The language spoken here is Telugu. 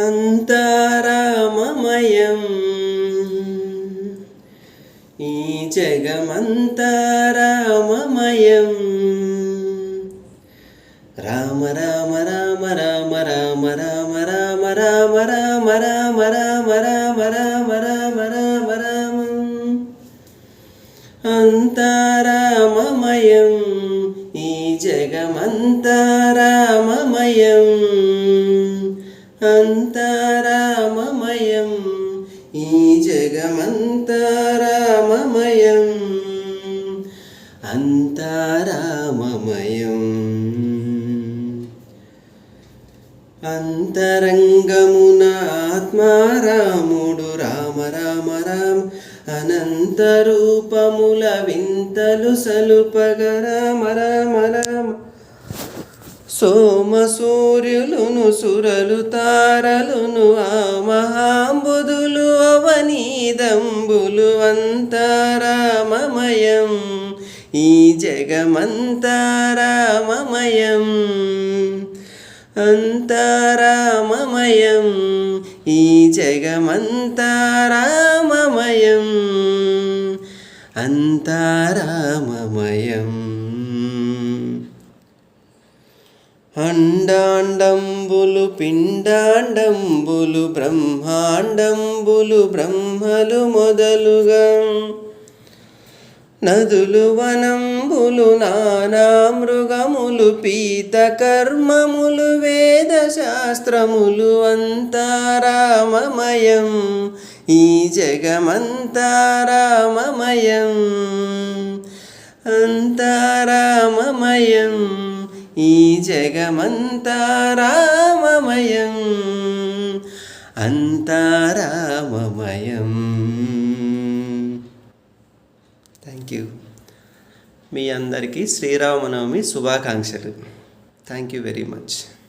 అంతారామమయం ఈ జగమంతారామమయం రామ రామ రామ రామ రామ రామ రామ రామ రామ రామ రామ రామ రామ రామ రామ రామ అంతారామమయం ఈ జగమంతారామమయం అంతారామమయం ఈ జగమంతారామమయం అంతారామమయం అంతరంగమున ఆత్మారాముడు రామ రామ రామ అనంత రూపముల వింతలు సలుపగ రామ రామ రామ సోమ సూర్యులును సురలు తారలును ఆ మహాంబుధులు అవనీదంబులు అంతారామమయం ఈ జగమంతారామమయం అంతారామమయం ఈ జగమంతారామమయం అంతారామమయం అండాండంబులు పిండాండంబులు బ్రహ్మాండంబులు బ్రహ్మలు మొదలుగా నదులు వనంబులు నానా మృగములు పీత కర్మములు వేద శాస్త్రములు అంతారామమయం ఈ జగమంతారామమయం అంతారామమయం ఈ జగమంతారామమయం అంతారామమయం. Thank you. మీ అందరికీ శ్రీరామనవమి శుభాకాంక్షలు. Thank you very much.